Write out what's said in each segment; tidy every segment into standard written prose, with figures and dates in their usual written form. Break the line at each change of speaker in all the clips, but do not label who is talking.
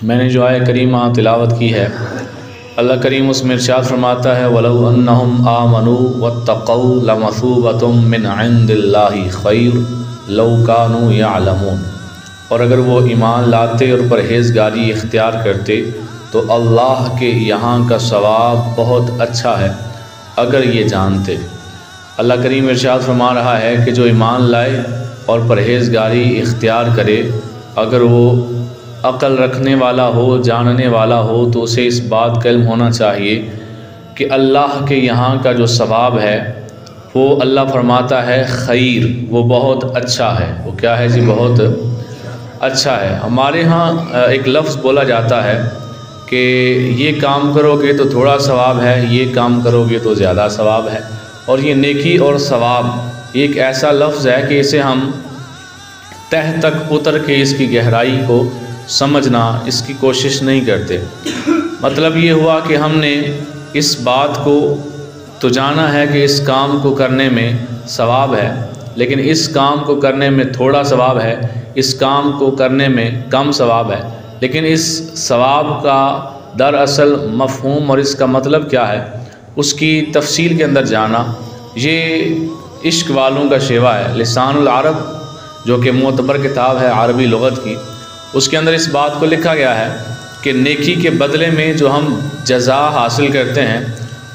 میں نے جو آیہ کریمہ تلاوت کی ہے، اللہ کریم اس میں ارشاد فرماتا ہے وَلَوْ أَنَّهُمْ آمَنُوا وَاتَّقَوْا لَمَثُوبَةٌ مِّنْ عِندِ اللَّهِ خَيْرٌ لَوْ كَانُوا يَعْلَمُونَ۔ اور اگر وہ ایمان لاتے اور پرہیزگاری اختیار کرتے تو اللہ کے یہاں کا ثواب بہت اچھا ہے اگر یہ جانتے۔ اللہ کریم ارشاد فرما رہا ہے کہ جو ایمان لائے اور پرہیزگاری اختیار کرے، اگر وہ عقل رکھنے والا ہو، جاننے والا ہو، تو اسے اس بات کا علم ہونا چاہیے کہ اللہ کے یہاں کا جو ثواب ہے وہ اللہ فرماتا ہے خیر، وہ بہت اچھا ہے۔ وہ کیا ہے جی؟ بہت اچھا ہے۔ ہمارے ہاں ایک لفظ بولا جاتا ہے کہ یہ کام کرو گے تو تھوڑا ثواب ہے، یہ کام کرو گے تو زیادہ ثواب ہے۔ اور یہ نیکی اور ثواب ایک ایسا لفظ ہے کہ اسے ہم تہ تک اتر کے اس کی گہرائی کو سمجھنا، اس کی کوشش نہیں کرتے۔ مطلب یہ ہوا کہ ہم نے اس بات کو تو جانا ہے کہ اس کام کو کرنے میں ثواب ہے، لیکن اس کام کو کرنے میں تھوڑا ثواب ہے، اس کام کو کرنے میں کم ثواب ہے، لیکن اس ثواب کا دراصل مفہوم اور اس کا مطلب کیا ہے، اس کی تفصیل کے اندر جانا، یہ عشق والوں کا شیوا ہے۔ لسان العرب جو کہ معتبر کتاب ہے عربی لغت کی، اس کے اندر اس بات کو لکھا گیا ہے کہ نیکی کے بدلے میں جو ہم جزا حاصل کرتے ہیں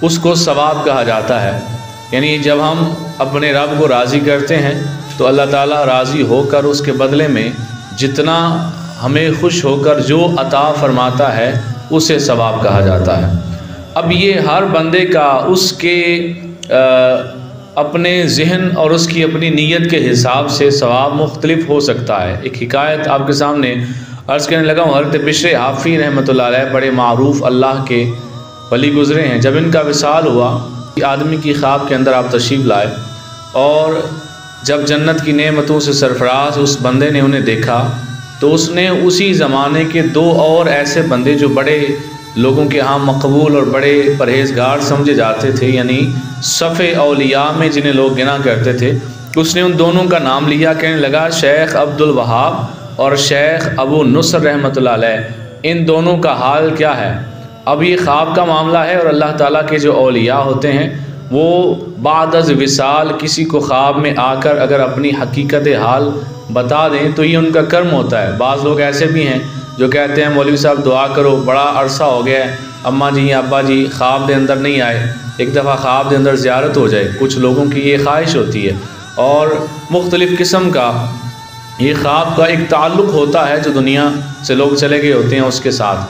اس کو ثواب کہا جاتا ہے۔ یعنی جب ہم اپنے رب کو راضی کرتے ہیں تو اللہ تعالیٰ راضی ہو کر اس کے بدلے میں جتنا ہمیں خوش ہو کر جو عطا فرماتا ہے اسے ثواب کہا جاتا ہے۔ اب یہ ہر بندے کا اس کے اپنے ذہن اور اس کی اپنی نیت کے حساب سے ثواب مختلف ہو سکتا ہے۔ ایک حکایت آپ کے سامنے عرض کرنے لگا ہوں۔ حضرت بشر حافی رحمۃ اللہ علیہ بڑے معروف اللہ کے ولی گزرے ہیں۔ جب ان کا وصال ہوا، آدمی کی خواب کے اندر آپ تشریف لائے، اور جب جنت کی نعمتوں سے سرفراز اس بندے نے انہیں دیکھا تو اس نے اسی زمانے کے دو اور ایسے بندے جو بڑے لوگوں کے ہاں مقبول اور بڑے پرہیزگار سمجھے جاتے تھے، یعنی صف اولیاء میں جنہیں لوگ گنا کرتے تھے، اس نے ان دونوں کا نام لیا، کہنے لگا شیخ عبد الوہاب اور شیخ ابو نصر رحمۃ اللہ علیہ، ان دونوں کا حال کیا ہے؟ اب یہ خواب کا معاملہ ہے، اور اللہ تعالیٰ کے جو اولیاء ہوتے ہیں وہ بعد از وصال کسی کو خواب میں آ کر اگر اپنی حقیقت حال بتا دیں تو یہ ان کا کرم ہوتا ہے۔ بعض لوگ ایسے بھی ہیں جو کہتے ہیں مولوی صاحب دعا کرو، بڑا عرصہ ہو گیا ہے، اماں جی ابا جی خواب دے اندر نہیں آئے، ایک دفعہ خواب دے اندر زیارت ہو جائے۔ کچھ لوگوں کی یہ خواہش ہوتی ہے، اور مختلف قسم کا یہ خواب کا ایک تعلق ہوتا ہے جو دنیا سے لوگ چلے گئے ہوتے ہیں اس کے ساتھ۔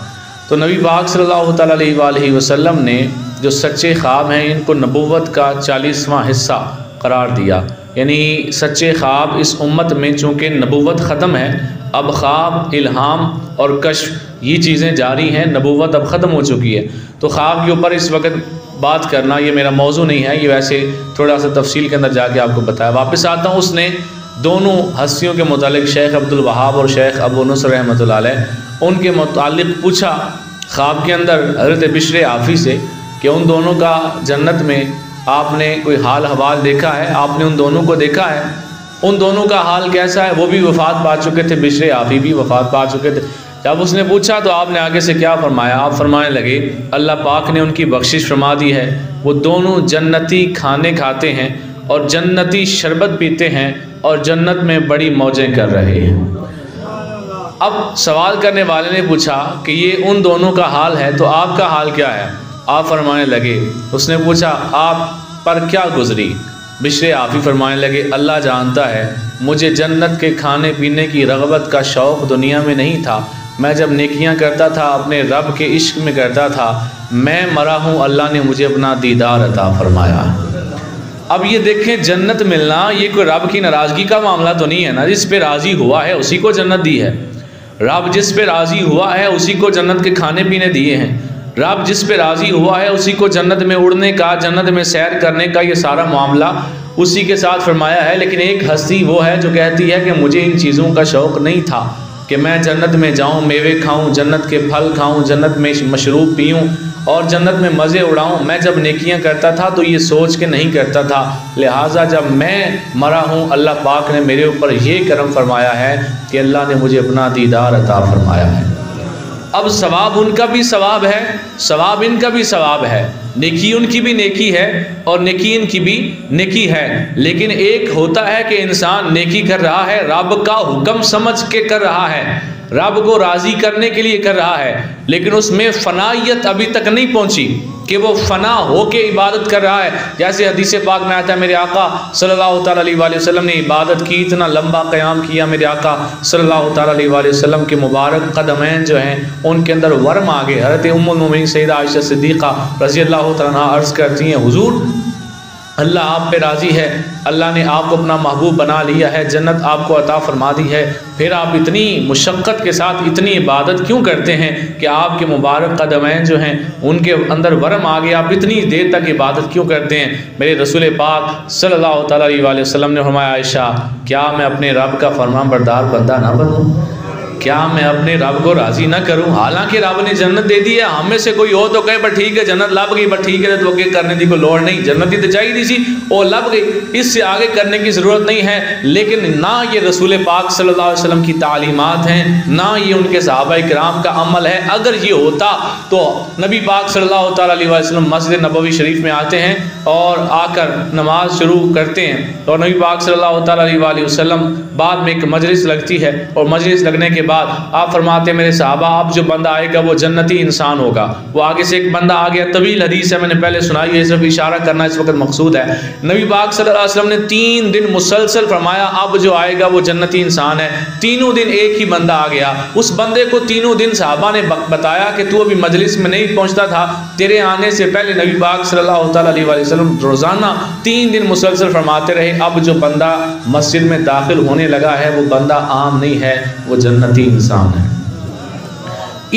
تو نبی پاک صلی اللہ تعالیٰ علیہ وآلہ وسلم نے جو سچے خواب ہیں ان کو نبوت کا 40واں حصہ قرار دیا۔ یعنی سچے خواب اس امت میں چونکہ نبوت ختم ہے، اب خواب، الہام اور کشف یہ چیزیں جاری ہیں، نبوت اب ختم ہو چکی ہے۔ تو خواب کے اوپر اس وقت بات کرنا یہ میرا موضوع نہیں ہے، یہ ویسے تھوڑا سا تفصیل کے اندر جا کے آپ کو بتایا۔ واپس آتا ہوں، اس نے دونوں ہستیوں کے متعلق شیخ عبد الوہاب اور شیخ ابو نصر رحمۃ اللہ علیہ ان کے متعلق پوچھا خواب کے اندر حضرت بشر حافی سے کہ ان دونوں کا جنت میں آپ نے کوئی حال حوال دیکھا ہے؟ آپ نے ان دونوں کو دیکھا ہے؟ ان دونوں کا حال کیسا ہے؟ وہ بھی وفات پا چکے تھے، بشر حافی بھی وفات پا چکے تھے۔ جب اس نے پوچھا تو آپ نے آگے سے کیا فرمایا؟ آپ فرمانے لگے اللہ پاک نے ان کی بخشش فرما دی ہے، وہ دونوں جنتی کھانے کھاتے ہیں اور جنتی شربت پیتے ہیں اور جنت میں بڑی موجیں کر رہے ہیں۔ اب سوال کرنے والے نے پوچھا کہ یہ ان دونوں کا حال ہے تو آپ کا حال کیا ہے؟ آپ فرمانے لگے، اس نے پوچھا آپ پر کیا گزری؟ بشر حافی فرمانے لگے اللہ جانتا ہے، مجھے جنت کے کھانے پینے کی رغبت کا شوق دنیا میں نہیں تھا۔ میں جب نیکیاں کرتا تھا اپنے رب کے عشق میں کرتا تھا، میں مرا ہوں، اللہ نے مجھے اپنا دیدار عطا فرمایا۔ اب یہ دیکھیں جنت ملنا یہ کوئی رب کی ناراضگی کا معاملہ تو نہیں ہے نا، جس پہ راضی ہوا ہے اسی کو جنت دی ہے۔ رب جس پہ راضی ہوا ہے اسی کو جنت کے کھانے پینے دیے ہیں۔ رب جس پہ راضی ہوا ہے اسی کو جنت میں اڑنے کا، جنت میں سیر کرنے کا یہ سارا معاملہ اسی کے ساتھ فرمایا ہے۔ لیکن ایک ہستی وہ ہے جو کہتی ہے کہ مجھے ان چیزوں کا شوق نہیں تھا کہ میں جنت میں جاؤں، میوے کھاؤں، جنت کے پھل کھاؤں، جنت میں مشروب پیوں اور جنت میں مزے اڑاؤں۔ میں جب نیکیاں کرتا تھا تو یہ سوچ کے نہیں کرتا تھا، لہٰذا جب میں مرا ہوں اللہ پاک نے میرے اوپر یہ کرم فرمایا ہے کہ اللہ نے مجھے اپنا دیدار عطا فرمایا ہے۔ اب ثواب ان کا بھی ثواب ہے، ثواب ان کا بھی ثواب ہے، نیکی ان کی بھی نیکی ہے اور نیکی ان کی بھی نیکی ہے۔ لیکن ایک ہوتا ہے کہ انسان نیکی کر رہا ہے، رب کا حکم سمجھ کے کر رہا ہے، رب کو راضی کرنے کے لیے کر رہا ہے، لیکن اس میں فنائیت ابھی تک نہیں پہنچی کہ وہ فنا ہو کے عبادت کر رہا ہے۔ جیسے حدیث پاک میں آتا ہے میرے آقا صلی اللہ تعالیٰ علیہ وآلہ وسلم نے عبادت کی، اتنا لمبا قیام کیا، میرے آقا صلی اللہ تعالیٰ علیہ وآلہ وسلم کے مبارک قدمین جو ہیں ان کے اندر ورم آگے۔ حضرت ام المومنین سیدہ عائشہ صدیقہ رضی اللہ تعالیٰ عنہا عرض کرتی ہیں، حضور اللہ آپ پہ راضی ہے، اللہ نے آپ کو اپنا محبوب بنا لیا ہے، جنت آپ کو عطا فرما دی ہے، پھر آپ اتنی مشقت کے ساتھ اتنی عبادت کیوں کرتے ہیں کہ آپ کے مبارک قدمین جو ہیں ان کے اندر ورم آگے، آپ اتنی دیر تک عبادت کیوں کرتے ہیں؟ میرے رسول پاک صلی اللہ تعالیٰ علیہ وآلہ وسلم نے فرمایا، عائشہ کیا میں اپنے رب کا فرمان بردار بندہ نہ بنوں؟ کیا میں اپنے رب کو راضی نہ کروں؟ حالانکہ رب نے جنت دے دی ہے، ہم میں سے کوئی ہو تو کہے بس ٹھیک ہے جنت لب گئی، بس ٹھیک ہے تو آگے کرنے کی کوئی لوڑ نہیں، جنت ہی تو چاہیے دی سی وہ لب گئی، اس سے آگے کرنے کی ضرورت نہیں ہے۔ لیکن نہ یہ رسول پاک صلی اللہ علیہ وسلم کی تعلیمات ہیں، نہ یہ ان کے صحابہ کرام کا عمل ہے۔ اگر یہ ہوتا تو نبی پاک صلی اللہ تعالیٰ علیہ وسلم مسجد نبوی شریف میں آتے ہیں اور آ کر نماز شروع کرتے ہیں، اور نبی پاک صلی اللہ تعالیٰ علیہ وسلم بعد میں ایک مجلس لگتی ہے، اور مجلس لگنے کے بعد آپ فرماتے ہیں میرے صحابہ اب جو بندہ آئے گا وہ جنتی انسان ہوگا۔ وہ آگے سے ایک بندہ آ گیا، طویل حدیث ہے، میں نے پہلے سنائی ہے، صرف اشارہ کرنا اس وقت مقصود ہے۔ نبی پاک صلی اللہ علیہ وسلم نے 3 دن مسلسل فرمایا اب جو آئے گا وہ جنتی انسان ہے۔ تینوں دن ایک ہی بندہ آ گیا، اس بندے کو تینوں دن صحابہ نے بتایا کہ تو ابھی مجلس میں نہیں پہنچتا تھا، تیرے آنے سے پہلے نبی پاک صلی اللہ تعالیٰ علیہ وسلم روزانہ 3 دن مسلسل فرماتے رہے اب جو بندہ مسجد میں داخل ہونے لگا ہے وہ بندہ عام نہیں ہے، وہ جنتی انسان ہے۔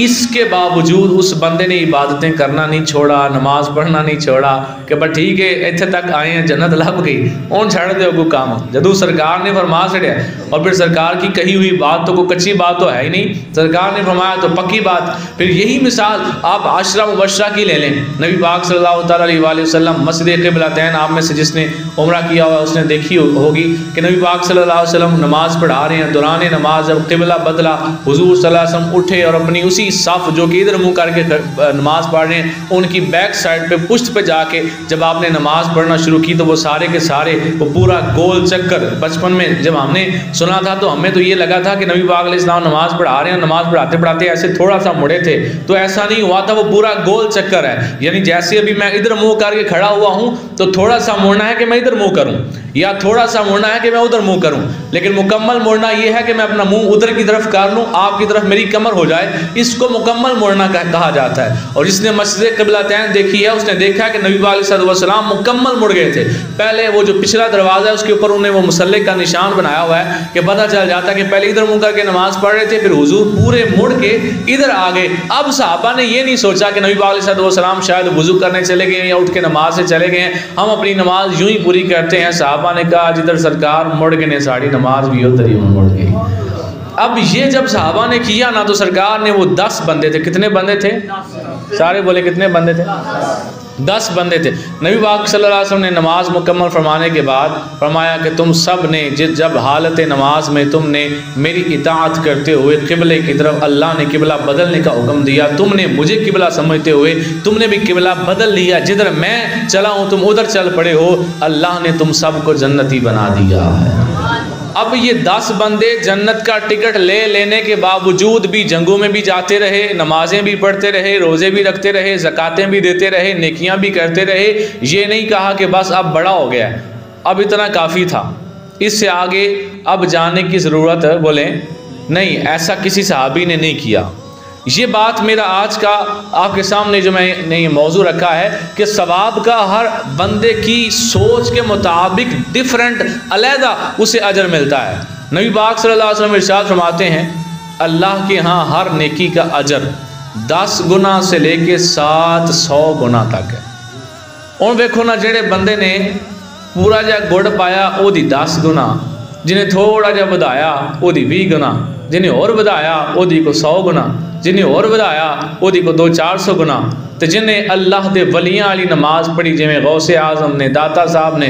اس کے باوجود اس بندے نے عبادتیں کرنا نہیں چھوڑا، نماز پڑھنا نہیں چھوڑا کہ بس ٹھیک ہے ایتھے تک آئے ہیں جنت لب گئی اون چھڑ دے کو کام۔ جدو سرکار نے فرما چھڑیا اور پھر سرکار کی کہی ہوئی بات تو کوئی کچی بات تو ہے ہی نہیں، سرکار نے فرمایا تو پکی بات۔ پھر یہی مثال آپ عشرہ مبشرہ کی لے لیں، نبی پاک صلی اللہ تعالیٰ علیہ وآلہ وسلم مسجد قبلتین، آپ میں سے جس نے عمرہ کیا ہوا اس نے دیکھی ہوگی کہ نبی پاک صلی اللہ علیہ وسلم نماز پڑھا رہے ہیں، دوران نماز جب قبلہ بدلا حضور صلی اللہ علیہ وسلم اٹھے اور اپنی اسی صف جو کہ ادھر منہ کر کے نماز پڑھ رہے ہیں ان کی بیک سائڈ پہ پشت پہ جا کے جب آپ نے نماز پڑھنا شروع کی تو وہ سارے کے سارے وہ پورا گول چکر، بچپن میں جب ہم نے سنا تھا تو ہمیں تو یہ لگا تھا کہ نبی پاک علیہ السلام نماز پڑھا رہے ہیں، نماز پڑھاتے پڑھاتے ایسے تھوڑا سا مڑے تھے، تو ایسا نہیں ہوا تھا، وہ پورا گول چکر ہے، یعنی جیسے ابھی میں ادھر منہ کر کے کھڑا ہوا ہوں تو تھوڑا سا مڑنا ہے کہ میں ادھر منہ کروں یا تھوڑا سا مڑنا ہے کہ میں ادھر منہ کروں، لیکن مکمل مڑنا یہ ہے کہ میں اپنا منہ ادھر کی طرف کر لوں، آپ کی طرف میری کمر ہو جائے، اس کو مکمل مڑنا کہا جاتا ہے۔ اور جس نے مسجد قبلتین دیکھی ہے اس نے دیکھا کہ نبی علیہ السلام مکمل مڑ گئے تھے، پہلے وہ جو پچھلا دروازہ ہے اس کے اوپر انہوں نے وہ مسلح کا نشان بنایا ہوا ہے کہ پتہ چل جاتا ہے کہ پہلے ادھر منہ کر کے نماز پڑھ رہے تھے، پھر حضور پورے مڑ کے ادھر آ گئے۔ اب صحابہ نے یہ نہیں سوچا کہ نبی علیہ السلام شاید وضو کرنے چلے گئے یا اٹھ کے نماز سے چلے گئے، ہم اپنی نماز یوں ہی پوری کرتے ہیں۔ صحابہ نے کہا جدھر سرکار مڑ گئے نے ساڑی نماز بھی ادھر ہی مڑ گئی۔ اب یہ جب صحابہ نے کیا نا تو سرکار نے وہ 10 بندے تھے، کتنے بندے تھے؟ سارے بولے کتنے بندے تھے؟ 10 بندے تھے۔ نبی پاک صلی اللہ علیہ وسلم نے نماز مکمل فرمانے کے بعد فرمایا کہ تم سب نے جب حالت نماز میں تم نے میری اطاعت کرتے ہوئے قبلے کی طرف اللہ نے قبلہ بدلنے کا حکم دیا، تم نے مجھے قبلہ سمجھتے ہوئے تم نے بھی قبلہ بدل لیا، جدھر میں چلا ہوں تم ادھر چل پڑے ہو، اللہ نے تم سب کو جنتی بنا دیا ہے۔ اب یہ 10 بندے جنت کا ٹکٹ لے لینے کے باوجود بھی جنگوں میں بھی جاتے رہے، نمازیں بھی پڑھتے رہے، روزے بھی رکھتے رہے، زکاتیں بھی دیتے رہے، نیکیاں بھی کرتے رہے۔ یہ نہیں کہا کہ بس اب بڑا ہو گیا ہے، اب اتنا کافی تھا، اس سے آگے اب جانے کی ضرورت ہے، بولیں نہیں، ایسا کسی صحابی نے نہیں کیا۔ یہ بات میرا آج کا آپ کے سامنے جو میں نے یہ موضوع رکھا ہے کہ ثواب کا ہر بندے کی سوچ کے مطابق ڈیفرنٹ علیحدہ اسے اجر ملتا ہے۔ نبی پاک صلی اللہ علیہ وسلم ارشاد فرماتے ہیں اللہ کے ہاں ہر نیکی کا اجر 10 گنا سے لے کے 700 گنا تک ہے۔ اور دیکھو نا جڑے بندے نے پورا جا گڑ پایا وہ دی 10 گنا، جنہیں تھوڑا جا بدایا وہ دی 20 گنا، جنہیں اور بدایا وہ دی کو 100 گنا، جنہیں اور بدایا وہ دی کو 200-400 گنا، تو جنہیں اللہ دے ولیاں والی نماز پڑھی جویں غوث اعظم نے، داتا صاحب نے،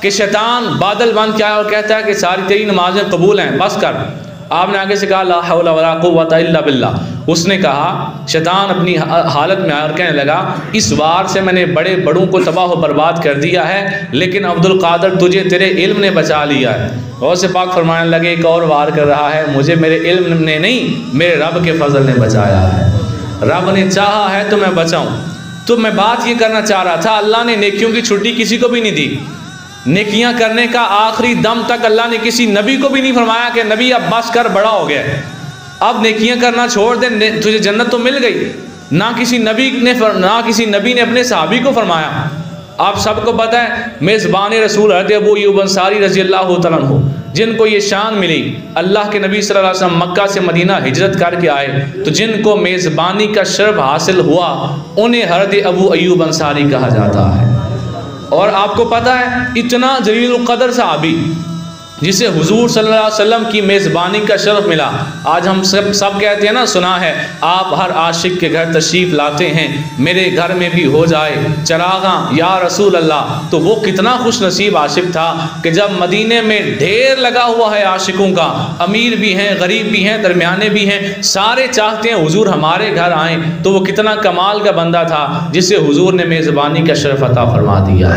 کہ شیطان بادل بن کے آیا اور کہتا ہے کہ ساری تیری نمازیں قبول ہیں، بس کر۔ آپ نے آگے سے کہا لا حول ولا قوت الا باللہ۔ اس نے کہا، شیطان اپنی حالت میں آیا اور کہنے لگا اس وار سے میں نے بڑے بڑوں کو تباہ و برباد کر دیا ہے، لیکن عبد القادر تجھے تیرے علم نے بچا لیا ہے۔ غوث پاک فرمانے لگے ایک اور وار کر رہا ہے، مجھے میرے علم نے نہیں میرے رب کے فضل نے بچایا ہے، رب نے چاہا ہے تو میں بچاؤں۔ تو میں بات یہ کرنا چاہ رہا تھا، اللہ نے نیکیوں کی چھٹی کسی کو بھی نہیں دی، نیکیاں کرنے کا آخری دم تک اللہ نے کسی نبی کو بھی نہیں فرمایا کہ نبی اب بس کر بڑا ہو گیا ہے، اب نیکیاں کرنا چھوڑ دے، تجھے جنت تو مل گئی۔ نہ کسی نبی نے اپنے صحابی کو فرمایا۔ آپ سب کو پتہ ہے میزبان رسول حضرت ابو ایوب انصاری رضی اللہ تعالیٰ عنہ، جن کو یہ شان ملی، اللہ کے نبی صلی اللہ علیہ وسلم مکہ سے مدینہ ہجرت کر کے آئے تو جن کو میزبانی کا شرف حاصل ہوا انہیں حضرت ابو ایوب انصاری کہا جاتا ہے۔ اور آپ کو پتہ ہے اتنا جلیل القدر صحابی جسے حضور صلی اللہ علیہ وسلم کی میزبانی کا شرف ملا۔ آج ہم سب کہتے ہیں نا، سنا ہے آپ ہر عاشق کے گھر تشریف لاتے ہیں، میرے گھر میں بھی ہو جائے چراغاں یا رسول اللہ۔ تو وہ کتنا خوش نصیب عاشق تھا کہ جب مدینے میں ڈھیر لگا ہوا ہے عاشقوں کا، امیر بھی ہیں، غریب بھی ہیں، درمیانے بھی ہیں، سارے چاہتے ہیں حضور ہمارے گھر آئیں، تو وہ کتنا کمال کا بندہ تھا جسے حضور نے میزبانی کا شرف عطا فرما دیا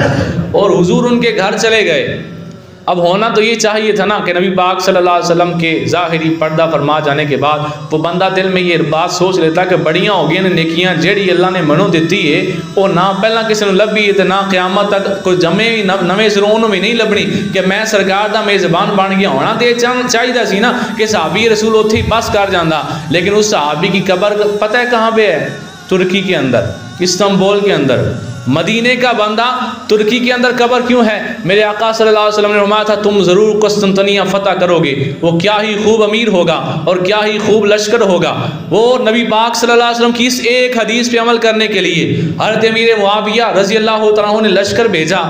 اور حضور ان کے گھر چلے گئے۔ اب ہونا تو یہ چاہیے تھا نا کہ نبی پاک صلی اللہ علیہ وسلم کے ظاہری پردہ فرما جانے کے بعد وہ بندہ دل میں یہ بات سوچ لیتا کہ بڑیاں ہو گئی نیکیاں جیڑی اللہ نے منو دیتی ہے وہ نہ پہلا کسی نے لبھی ہے نہ قیامت تک کوئی جمے نویں سروں میں نہیں لبنی کہ میں سرکار دا میزبان بن گیا ہونا تے چاہیے سی نا کہ صحابی رسول اتھے ہی بس کر جاندہ، لیکن اس صحابی کی قبر پتہ ہے کہاں پہ ہے؟ ترکی کے اندر، استنبول کے اندر۔ مدینے کا بندہ ترکی کے اندر قبر کیوں ہے؟ میرے آقا صلی اللہ علیہ وسلم نے فرمایا تھا تم ضرور قسطنطنیہ فتح کرو گے، وہ کیا ہی خوب امیر ہوگا اور کیا ہی خوب لشکر ہوگا۔ وہ نبی پاک صلی اللہ علیہ وسلم کی اس ایک حدیث پہ عمل کرنے کے لیے حضرت امیر معاویہ رضی اللہ تعالیٰ عنہ نے لشکر بھیجا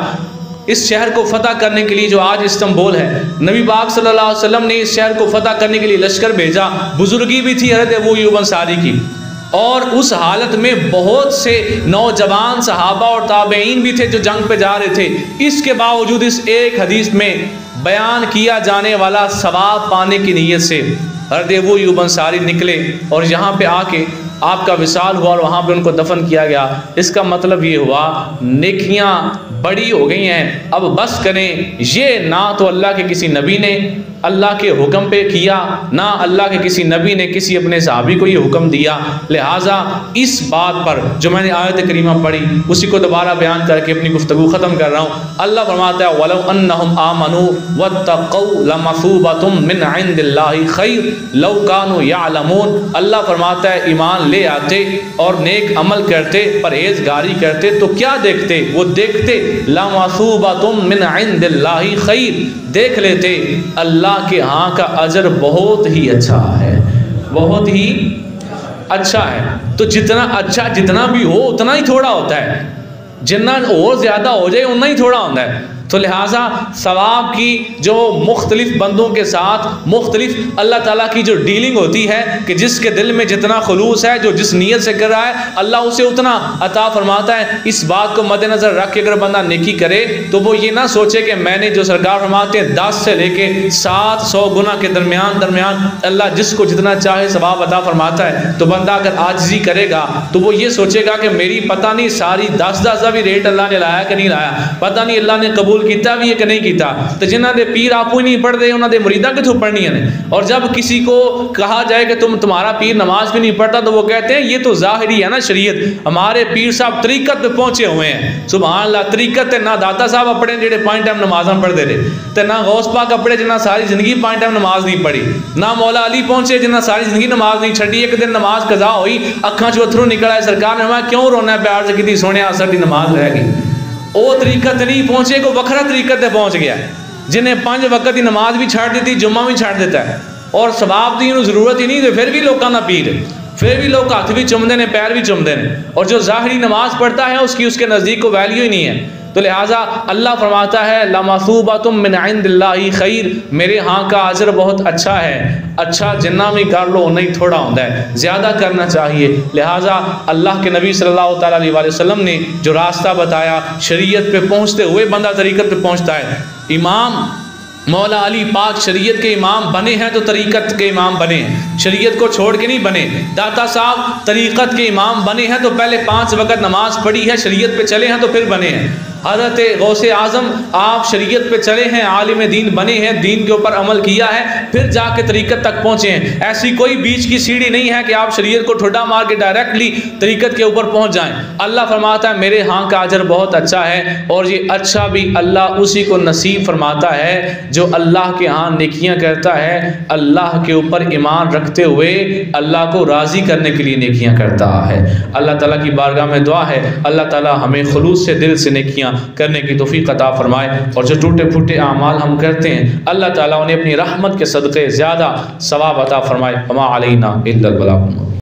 اس شہر کو فتح کرنے کے لیے جو آج استنبول ہے۔ نبی پاک صلی اللہ علیہ وسلم نے اس شہر کو فتح کرنے کے لیے لشکر بھیجا، بزرگی بھی تھی حضرت ابو ایوب انصاری کی، اور اس حالت میں بہت سے نوجوان صحابہ اور تابعین بھی تھے جو جنگ پہ جا رہے تھے۔ اس کے باوجود اس ایک حدیث میں بیان کیا جانے والا ثواب پانے کی نیت سے حضرت ابو ایوب انصاری نکلے اور یہاں پہ آ کے آپ کا وصال ہوا اور وہاں پہ ان کو دفن کیا گیا۔ اس کا مطلب یہ ہوا نیکیاں بڑی ہو گئی ہیں، اب بس کریں۔ یہ نہ تو اللہ کے کسی نبی نے اللہ کے حکم پہ کیا، نہ اللہ کے کسی نبی نے کسی اپنے صحابی کو یہ حکم دیا، لہٰذا اس بات پر جو میں نے آیت کریمہ پڑھی اسی کو دوبارہ بیان کر کے اپنی گفتگو ختم کر رہا ہوں۔ اللہ فرماتا ہے وَلَوْ أَنَّهُمْ آمَنُوا وَاتَّقَوْا لَمَثُوبَةٌ مِّنْ عِندِ اللَّهِ خَيْرٌ لَوْ كَانُوا يَعْلَمُونَ۔ اللہ فرماتا ہے ایمان لے آتے اور نیک عمل کرتے، پرہیزگاری کرتے تو کیا دیکھتے؟ وہ دیکھتے لَمَثُوبَةٌ مِّنْ عِندِ اللَّهِ خَيْرٌ، دیکھ لیتے اللہ کے ہاں کا اجر بہت ہی اچھا ہے، بہت ہی اچھا ہے۔ تو جتنا اچھا جتنا بھی ہو اتنا ہی تھوڑا ہوتا ہے، جتنا اور زیادہ ہو جائے اتنا ہی تھوڑا ہوتا ہے۔ تو لہٰذا ثواب کی جو مختلف بندوں کے ساتھ مختلف اللہ تعالیٰ کی جو ڈیلنگ ہوتی ہے کہ جس کے دل میں جتنا خلوص ہے، جو جس نیت سے کر رہا ہے اللہ اسے اتنا عطا فرماتا ہے۔ اس بات کو مد نظر رکھ کے اگر بندہ نیکی کرے تو وہ یہ نہ سوچے کہ میں نے جو سرکار فرماتے ہیں 10 سے لے کے 700 گنا کے درمیان اللہ جس کو جتنا چاہے ثواب عطا فرماتا ہے۔ تو بندہ اگر عاجزی کرے گا تو وہ یہ سوچے گا کہ میری پتہ نہیں ساری 10 بھی ریٹ اللہ نے لایا کہ نہیں لایا، پتہ نہیں اللہ نے قبول کیتا بھی ہے کہ نہیں کیتا۔ تو جنہاں دے پیر آپ ہی نہیں پڑھ دے انہاں دے مریداں کتوں پڑھنی ہیں۔ اور جب کسی کو کہا جائے کہ تمہارا پیر نماز بھی نہیں پڑھتا تو وہ کہتے ہیں یہ تو ظاہری ہے نا شریعت، ہمارے پیر صاحب طریقت پہ پہنچے ہوئے ہیں۔ سبحان اللہ، طریقت نہ داتا صاحب اپنے جڑے 5 ٹائم نمازاں پڑھ دے رہے تے نہ غوث پاک اپنے جنہاں ساری زندگی 5 ٹائم نماز نہیں پڑھی، نہ مولا علی پہنچے جنہاں ساری زندگی نماز نہیں چھڑی، ایک دن نماز قضا ہوئی اکھاں چوں اتھرو نکل آئے، سرکار نے فرمایا کیوں رونا ہے پیار سے کیتی سونے ساڈی نماز رہ گئی۔ وہ طریقت نہیں پہنچے کو وکھرا طریقت پہ پہنچ گیا جنہیں 5 وقت کی نماز بھی چھاڑ دیتی، جمعہ بھی چھاڑ دیتا ہے اور ثواب دی انہوں ضرورت ہی نہیں، تو پھر بھی لوگوں کا پیر ہے، پھر بھی لوگ ہاتھ بھی چمدے نے پیر بھی چمدے نے، اور جو ظاہری نماز پڑھتا ہے اس کے نزدیک کو ویلیو ہی نہیں ہے۔ تو لہٰذا اللہ فرماتا ہے لَمَثُوبَةٌ مِّنْ عِنْدِ اللَّهِ خَيْرٌ، میرے ہاں کا اجر بہت اچھا ہے، اچھا جنہ میں کر لو نہیں تھوڑا ہوتا ہے، زیادہ کرنا چاہیے۔ لہٰذا اللہ کے نبی صلی اللہ تعالیٰ علیہ وسلم نے جو راستہ بتایا، شریعت پہ پہنچتے ہوئے بندہ طریقت پہ پہنچتا ہے۔ امام مولا علی پاک شریعت کے امام بنے ہیں تو طریقت کے امام بنے ہیں، شریعت کو چھوڑ کے نہیں بنے۔ داتا صاحب طریقت کے امام بنے ہیں تو پہلے 5 وقت نماز پڑھی ہے، شریعت پہ چلے ہیں تو پھر بنے ہیں۔ حضرت غوث اعظم آپ شریعت پہ چلے ہیں، عالم دین بنے ہیں، دین کے اوپر عمل کیا ہے، پھر جا کے طریقت تک پہنچے ہیں۔ ایسی کوئی بیچ کی سیڑھی نہیں ہے کہ آپ شریعت کو ٹھڈا مار کے ڈائریکٹلی طریقت کے اوپر پہنچ جائیں۔ اللہ فرماتا ہے میرے ہاں کا اجر بہت اچھا ہے، اور یہ اچھا بھی اللہ اسی کو نصیب فرماتا ہے جو اللہ کے ہاں نیکیاں کرتا ہے، اللہ کے اوپر ایمان رکھتے ہوئے اللہ کو راضی کرنے کے لیے نیکیاں کرتا ہے۔ اللہ تعالیٰ کی بارگاہ میں دعا ہے اللہ تعالیٰ ہمیں خلوص سے دل سے نیکیاں کرنے کی توفیق عطا فرمائے، اور جو ٹوٹے پھوٹے اعمال ہم کرتے ہیں اللہ تعالیٰ انہیں اپنی رحمت کے صدقے زیادہ ثواب عطا فرمائے۔ وما علینا الا البلاغ۔